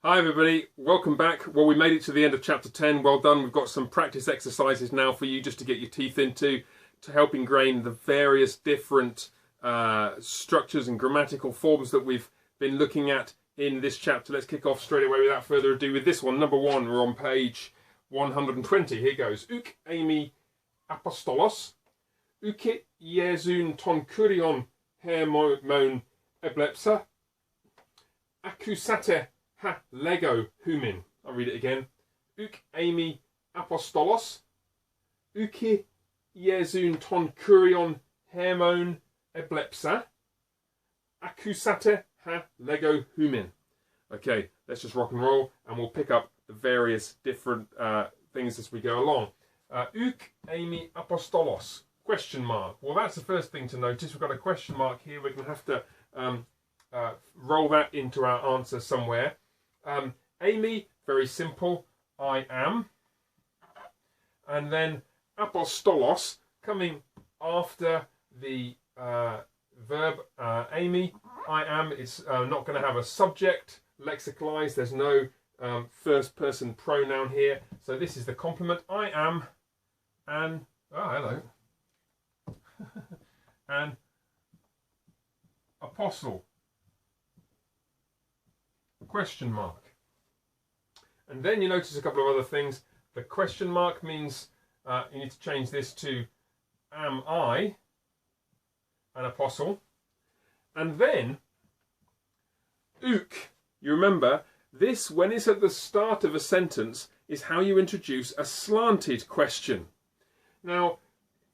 Hi everybody, welcome back. Well, we made it to the end of chapter 10. Well done. We've got some practice exercises now for you just to get your teeth into, to help ingrain the various different structures and grammatical forms that we've been looking at in this chapter. Let's kick off straight away without further ado with this one. Number 1, we're on page 120. Here goes. Uk eimi apostolos, uke Iesun ton kurion hermon eblepsa, akusate ha lego humin. I'll read it again. Uk eimi apostolos, uke Iesun ton kurion hermon eblepsa, akusate ha lego humin. Okay, let's just rock and roll, and we'll pick up the various different things as we go along. Uk eimi apostolos, question mark. Well, that's the first thing to notice. We've got a question mark here. We're going to have to roll that into our answer somewhere. Eimi, very simple, I am. And then apostolos, coming after the verb eimi, I am. It's not going to have a subject lexicalized. There's no first person pronoun here. So this is the complement. I am an, oh hello, an apostle, question mark. And then you notice a couple of other things. The question mark means you need to change this to am I an apostle? And then uk, you remember this, when it's at the start of a sentence, is how you introduce a slanted question. Now,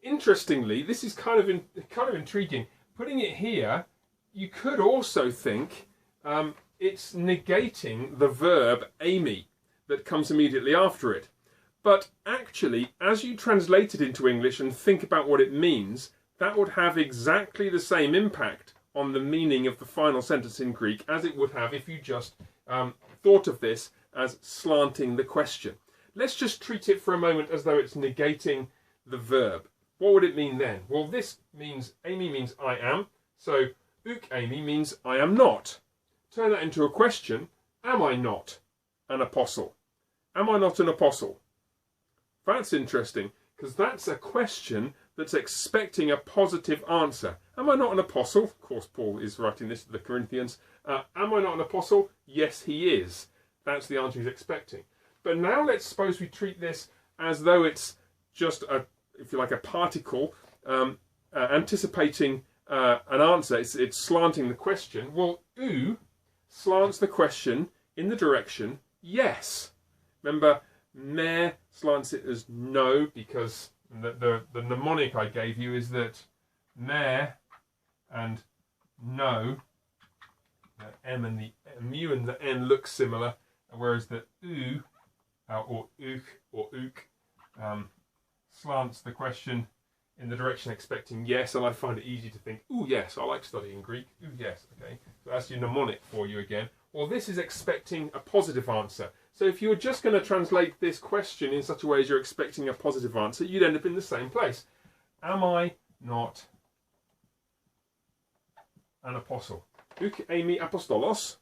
interestingly, this is kind of intriguing. Putting it here, you could also think it's negating the verb eimi that comes immediately after it. But actually, as you translate it into English and think about what it means, that would have exactly the same impact on the meaning of the final sentence in Greek as it would have if you just thought of this as slanting the question. Let's just treat it for a moment as though it's negating the verb. What would it mean then? Well, this means, eimi means I am, so uk eimi means I am not. Turn that into a question. Am I not an apostle? Am I not an apostle? That's interesting, because that's a question that's expecting a positive answer. Am I not an apostle? Of course, Paul is writing this to the Corinthians. Am I not an apostle? Yes, he is. That's the answer he's expecting. But now let's suppose we treat this as though it's just a, if you like, a particle anticipating an answer. It's slanting the question. Well, u slants the question in the direction yes. Remember, me slants it as no, because the mnemonic I gave you is that me and no, the m and the mu and the n look similar, whereas the u or uk or uk slants the question in the direction expecting yes. And I find it easy to think, ooh yes, I like studying Greek, ooh yes, okay. So that's your mnemonic for you again. Well, this is expecting a positive answer. So if you were just going to translate this question in such a way as you're expecting a positive answer, you'd end up in the same place. Am I not an apostle? Uke eimi apostolos.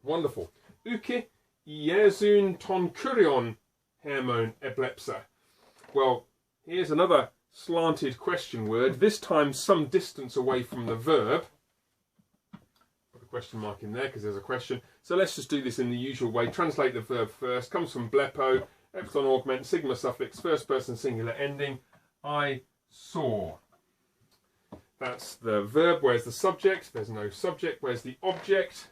Wonderful. Uke Iesun ton kurion hermon eblepsa. Well, here's another slanted question word, this time some distance away from the verb. Put a question mark in there because there's a question. So let's just do this in the usual way. Translate the verb first. Comes from blepo, epsilon augment, sigma suffix, first person singular ending. I saw. That's the verb. Where's the subject? There's no subject. Where's the object?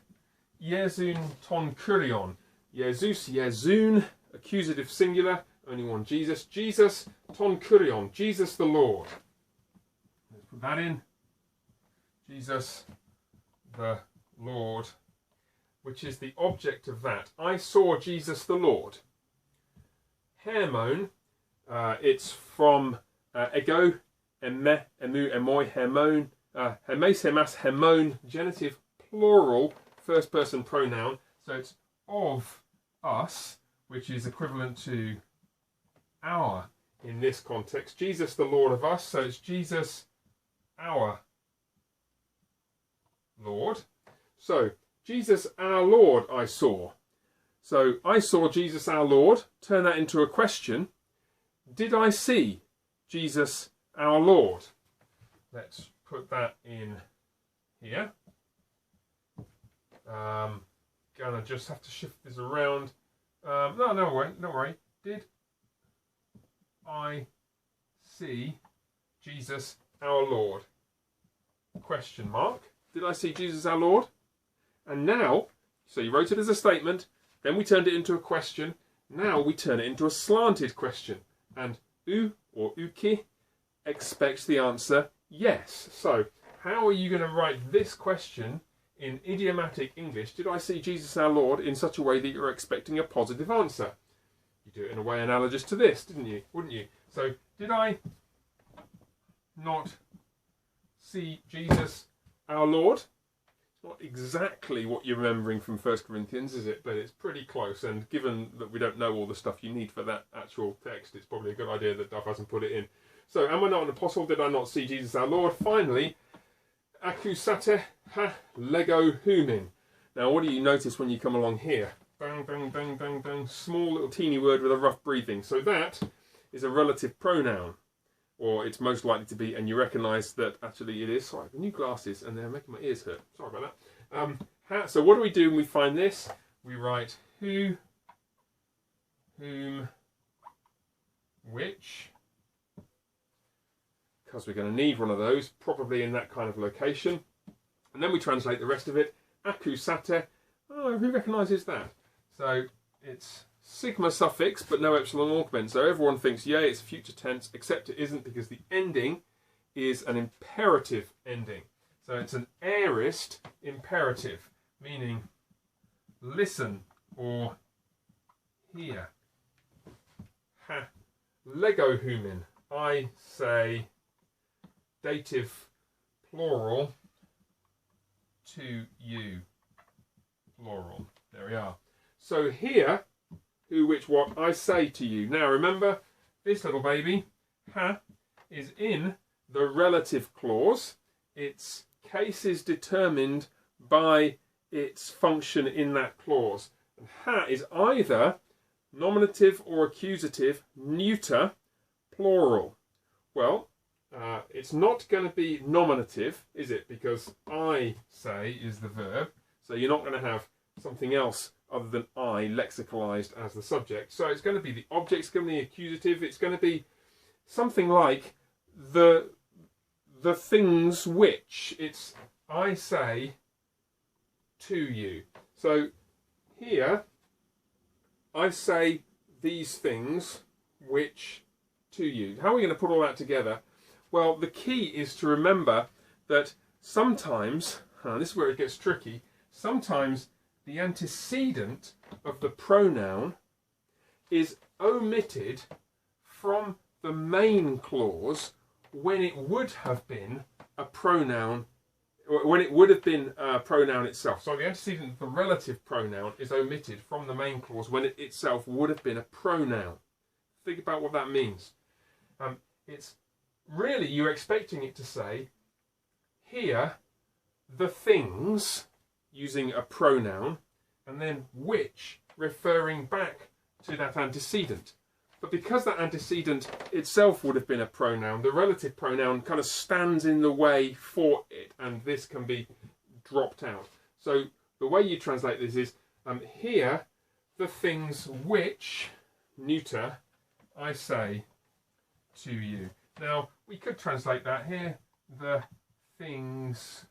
Iesun ton kurion. Jesus, Iesun, accusative singular, only one Jesus. Jesus ton kurion, Jesus the Lord. Let's put that in. Jesus the Lord, which is the object of that. I saw Jesus the Lord. Hermon, it's from ego, emme, emu, emoi, hermon, hermes, hemas, hermon, genitive plural, first person pronoun. So it's of us, which is equivalent to our in this context. Jesus the Lord of us, so it's Jesus our Lord. So Jesus our Lord I saw. So I saw Jesus our Lord. Turn that into a question. Did I see Jesus our Lord? Let's put that in here. Gonna just have to shift this around. No worry. Did I see Jesus our Lord? Question mark. Did I see Jesus our Lord? And now, so you wrote it as a statement, then we turned it into a question. Now we turn it into a slanted question. And U or uki expects the answer yes. So how are you going to write this question in idiomatic English? Did I see Jesus our Lord, in such a way that you're expecting a positive answer? You do it in a way analogous to this, wouldn't you? So, did I not see Jesus our Lord? It's not exactly what you're remembering from 1 Corinthians, is it? But it's pretty close, and given that we don't know all the stuff you need for that actual text, it's probably a good idea that Duff hasn't put it in. So, am I not an apostle? Did I not see Jesus our Lord? Finally, acusate ha lego humin. Now, what do you notice when you come along here? Bang, bang, bang, bang, bang. Small little teeny word with a rough breathing. So that is a relative pronoun, or it's most likely to be, and you recognise that actually it is. Sorry, I have new glasses and they're making my ears hurt. Sorry about that. So what do we do when we find this? We write who, whom, which, because we're going to need one of those, probably in that kind of location. And then we translate the rest of it. Acusate. Oh, who recognises that? So it's sigma suffix, but no epsilon augment. So everyone thinks, yeah, it's future tense, except it isn't, because the ending is an imperative ending. So it's an aorist imperative, meaning listen or hear. Ha. Lego human. I say dative plural to you. Plural. There we are. So here, who, which, what, I say to you. Now remember, this little baby, ha, is in the relative clause. Its case is determined by its function in that clause. And ha is either nominative or accusative, neuter, plural. Well, it's not going to be nominative, is it? Because I say is the verb. So you're not going to have something else other than I lexicalized as the subject. So it's going to be the object, it's going to be accusative, it's going to be something like the things which. It's I say to you. So here, I say these things which to you. How are we going to put all that together? Well, the key is to remember that sometimes, this is where it gets tricky, sometimes the antecedent of the pronoun is omitted from the main clause when it would have been a pronoun, when it would have been a pronoun itself. So the antecedent of the relative pronoun is omitted from the main clause when it itself would have been a pronoun. Think about what that means. It's really, you're expecting it to say, here, the things, using a pronoun, and then which, referring back to that antecedent. But because that antecedent itself would have been a pronoun, the relative pronoun kind of stands in the way for it, and this can be dropped out. So the way you translate this is, here, the things which, neuter, I say to you. Now, we could translate that here, the things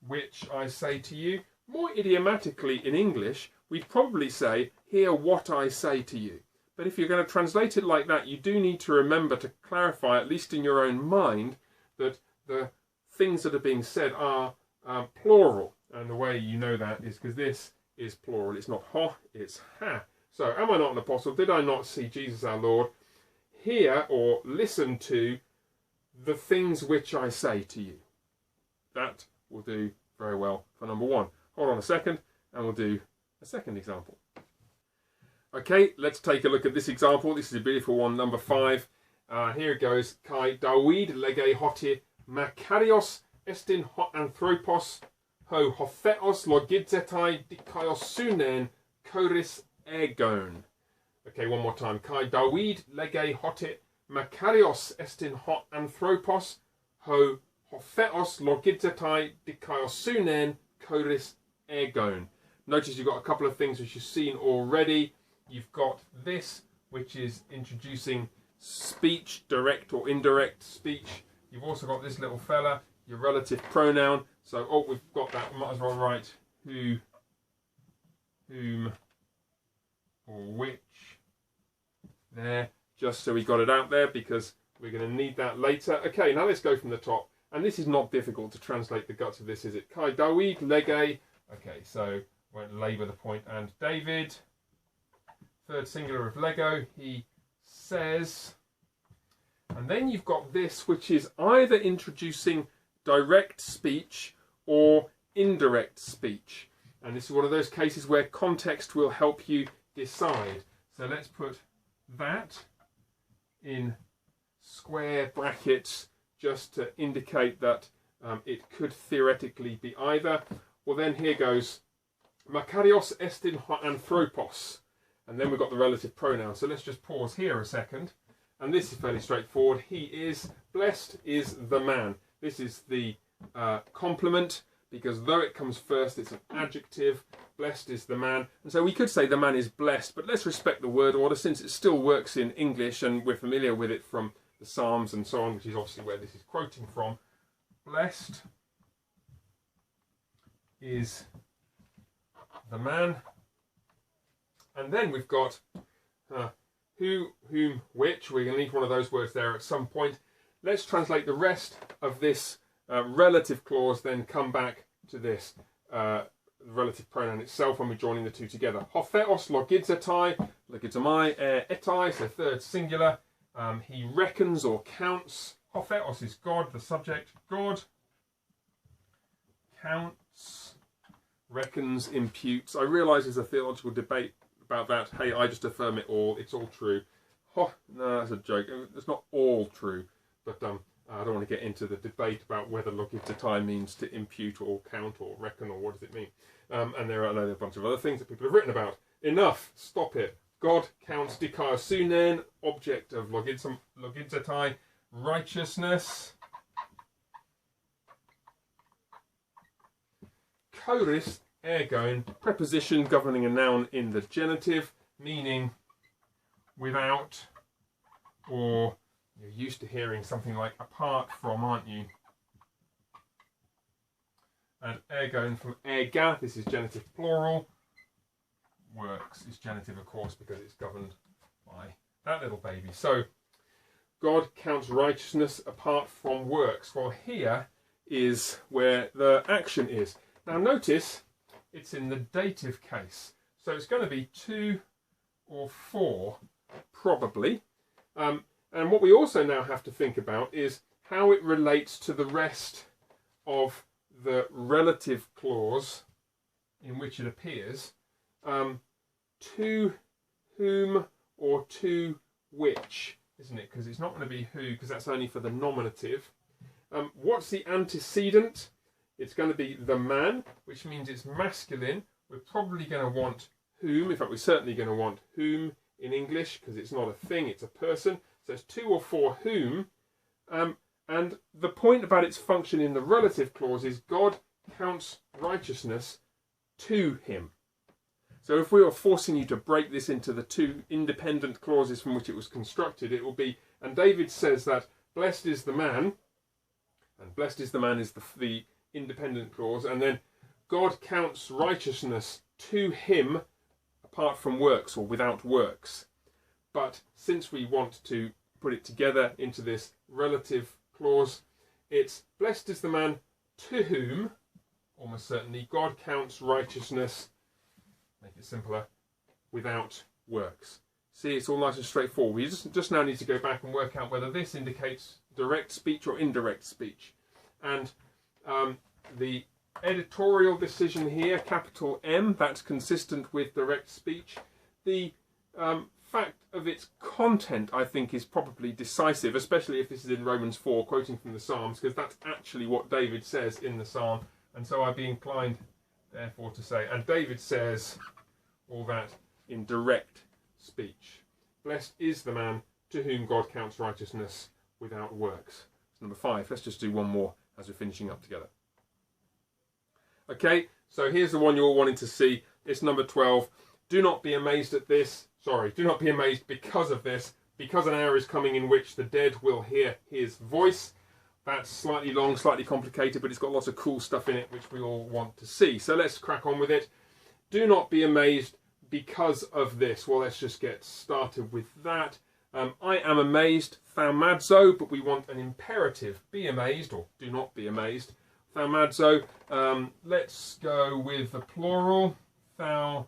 which I say to you. More idiomatically in English, we'd probably say, hear what I say to you. But if you're going to translate it like that, you do need to remember to clarify, at least in your own mind, that the things that are being said are plural. And the way you know that is because this is plural. It's not ho, it's ha. So, am I not an apostle? Did I not see Jesus our Lord? Hear or listen to the things which I say to you. That will do very well for number one. Hold on a second, and we'll do a second example. Okay, let's take a look at this example. This is a beautiful one, number 5. Here it goes. Kai Dawid lege hoti makarios estin ho anthropos ho hotheos logidzetai dikaios sunen choris ergon. Okay, one more time. Kai Dawid lege hotit Makarios estin hot anthropos ho hopheos logidzetai dikaiosunen choris ergon. Notice you've got a couple of things which you've seen already. You've got this, which is introducing speech, direct or indirect speech. You've also got this little fella, your relative pronoun. So, oh, we've got that. We might as well write who, whom, or which there, just so we got it out there, because we're going to need that later. Okay, now let's go from the top. And this is not difficult to translate the guts of this, is it? Kai Dawid lege. Okay, so won't labour the point. And David, third singular of Lego, he says. And then you've got this, which is either introducing direct speech or indirect speech. And this is one of those cases where context will help you decide. So let's put that in square brackets just to indicate that it could theoretically be either. Well, then here goes Makarios estin anthropos. And then we've got the relative pronoun. So let's just pause here a second. And this is fairly straightforward. He is, blessed is the man. This is the complement, because though it comes first, it's an adjective. Blessed is the man. And so we could say the man is blessed, but let's respect the word order since it still works in English and we're familiar with it from the Psalms and so on, which is obviously where this is quoting from. Blessed is the man. And then we've got who, whom, which. We're going to need one of those words there at some point. Let's translate the rest of this relative clause, then come back to this relative pronoun itself when we're joining the two together. Hopheos logidzetai, logizomai etai, so third singular. He reckons or counts. Hopheos is God, the subject. God counts, reckons, imputes. I realise there's a theological debate about that. Hey, I just affirm it all. It's all true. Oh, no, that's a joke. It's not all true. But I don't want to get into the debate about whether logidzetai means to impute or count or reckon or what does it mean. And there are a bunch of other things that people have written about. Enough. Stop it. God counts dikaiosunen, object of logidzetai, righteousness. Choris ergon, preposition governing a noun in the genitive, meaning without, or you're used to hearing something like apart from, aren't you? And ergon from erga, this is genitive plural. Works is genitive, of course, because it's governed by that little baby. So, God counts righteousness apart from works. Well, here is where the action is. Now, notice it's in the dative case. So, it's going to be 2 or 4, probably. And what we also now have to think about is how it relates to the rest of the relative clause in which it appears. To whom or to which, isn't it? Because it's not going to be who, because that's only for the nominative. What's the antecedent? It's going to be the man, which means it's masculine. We're probably going to want whom. In fact, we're certainly going to want whom in English, because it's not a thing, it's a person. So it's 2 or 4 whom. And the point about its function in the relative clause is God counts righteousness to him. So if we were forcing you to break this into the 2 independent clauses from which it was constructed, it will be, and David says that blessed is the man, and blessed is the man is the independent clause, and then God counts righteousness to him apart from works or without works. But since we want to put it together into this relative clause, it's blessed is the man to whom, almost certainly, God counts righteousness, make it simpler, without works. See, it's all nice and straightforward. We just now need to go back and work out whether this indicates direct speech or indirect speech. And the editorial decision here, capital M, that's consistent with direct speech. The fact of its content, I think, is probably decisive, especially if this is in Romans 4, quoting from the Psalms, because that's actually what David says in the Psalm. And so I'd be inclined, therefore, to say, and David says all that in direct speech. Blessed is the man to whom God counts righteousness without works. So number 5. Let's just do one more as we're finishing up together. Okay, so here's the one you're all wanting to see. It's number 12. Do not be amazed at this. Sorry, do not be amazed because of this, because an hour is coming in which the dead will hear his voice. That's slightly long, slightly complicated, but it's got lots of cool stuff in it which we all want to see. So let's crack on with it. Do not be amazed because of this. Well, let's just get started with that. I am amazed, thaumazo, but we want an imperative. Be amazed, or do not be amazed. Thaumazo. Let's go with the plural. Thaumazete.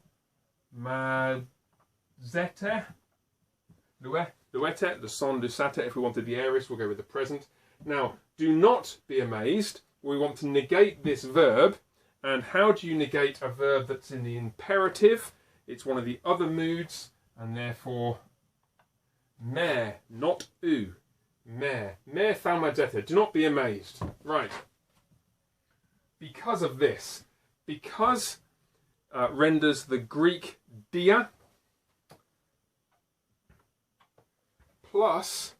Luete, the son lusate. If we wanted the aorist, we'll go with the present. Now, do not be amazed. We want to negate this verb. And how do you negate a verb that's in the imperative? It's one of the other moods, and therefore, me, not u. Me thaumatzete. Do not be amazed. Right. Because of this. Because renders the Greek dia plus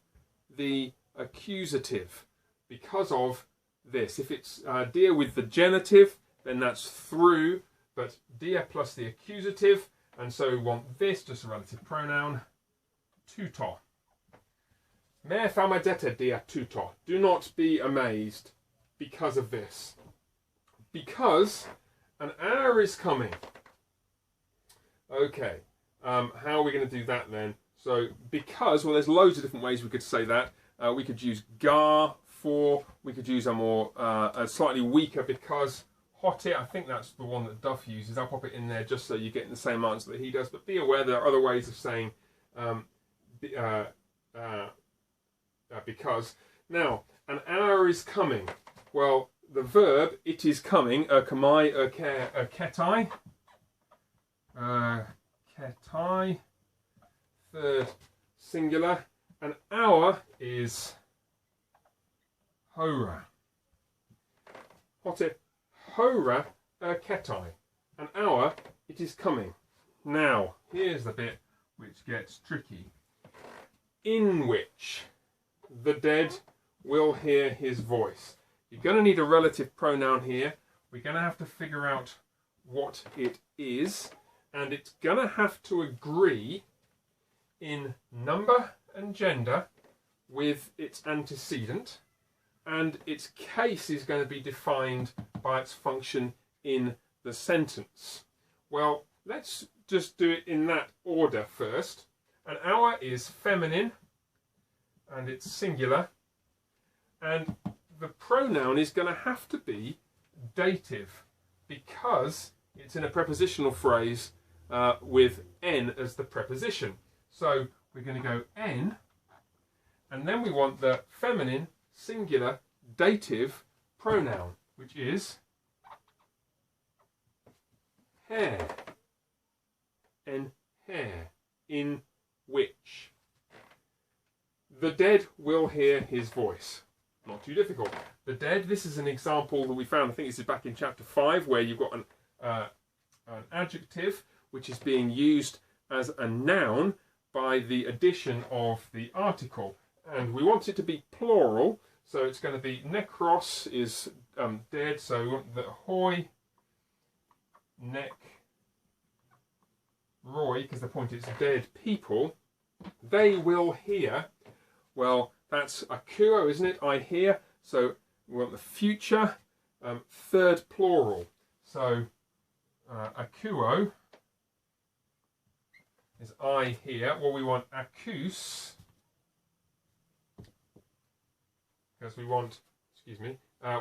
the accusative. Because of this. If it's dia with the genitive, then that's through, but dia plus the accusative, and so we want this, just a relative pronoun, tuto. Me thaumatzete dia tuto. Do not be amazed because of this. Because an hour is coming. Okay, how are we going to do that then? So, because, well, there's loads of different ways we could say that. We could use gar for, we could use a slightly weaker because. Hotte, I think that's the one that Duff uses. I'll pop it in there just so you're getting the same answer that he does. But be aware there are other ways of saying because. Now, an hour is coming. Well, the verb, it is coming, kamai, ketai. Ketai. Third singular. An hour is hora. Hotte. Hora ketai. An hour, it is coming. Now, here's the bit which gets tricky. In which the dead will hear his voice. You're going to need a relative pronoun here. We're going to have to figure out what it is. And it's going to have to agree in number and gender with its antecedent. And its case is going to be defined by its function in the sentence. Well, let's just do it in that order first. An hour is feminine, and it's singular, and the pronoun is going to have to be dative, because it's in a prepositional phrase with n as the preposition. So we're going to go n, and then we want the feminine, singular, dative pronoun, which is hair. And hair, in which the dead will hear his voice. Not too difficult. The dead, this is an example that we found, I think this is back in chapter 5, where you've got an adjective which is being used as a noun by the addition of the article. And we want it to be plural, so it's going to be necros is dead, so we want the hoi, nec, roi, because the point is dead people. They will hear. Well, that's akuo, isn't it? I hear. So we want the future, third plural. So akuo is I hear. Well, we want acus, because we want,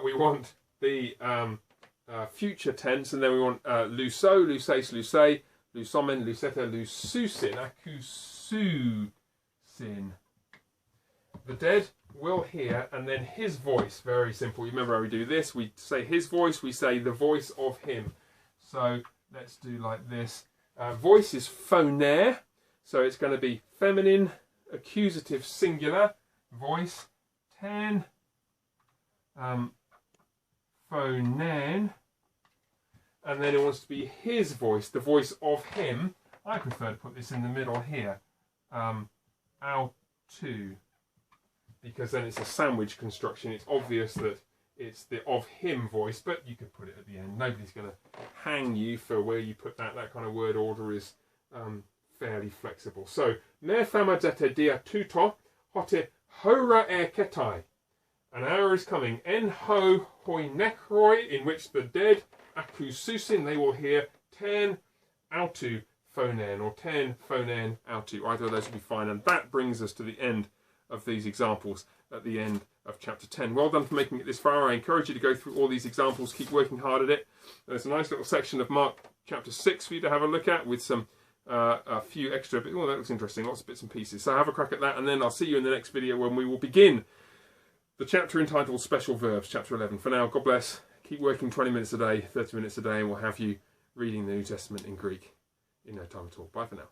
we want the future tense, and then we want luso, luses, luce, lusomen, luceta, lususin, akususin. The dead will hear, and then his voice. Very simple. You remember how we do this? We say his voice, we say the voice of him. So let's do like this. Voice is phonaire, so it's going to be feminine, accusative, singular, voice, ten, phonaine, and then it wants to be his voice, the voice of him, I prefer to put this in the middle here, autu, because then it's a sandwich construction. It's obvious that it's the of him voice, but you could put it at the end. Nobody's going to hang you for where you put that. That kind of word order is fairly flexible. So, me famadzete dia tuto, hote hora ketai. An hour is coming. En ho hoi necroi, in which the dead, aku susin, they will hear ten autu phonen, or ten phonen autu. Either of those will be fine. And that brings us to the end of these examples at the end of chapter 10. Well done for making it this far. I encourage you to go through all these examples. Keep working hard at it. There's a nice little section of Mark chapter 6 for you to have a look at with some a few extra bits. Oh, that looks interesting. Lots of bits and pieces. So have a crack at that, and then I'll see you in the next video when we will begin the chapter entitled Special Verbs, chapter 11. For now, God bless. Keep working 20 minutes a day, 30 minutes a day, and we'll have you reading the New Testament in Greek in no time at all. Bye for now.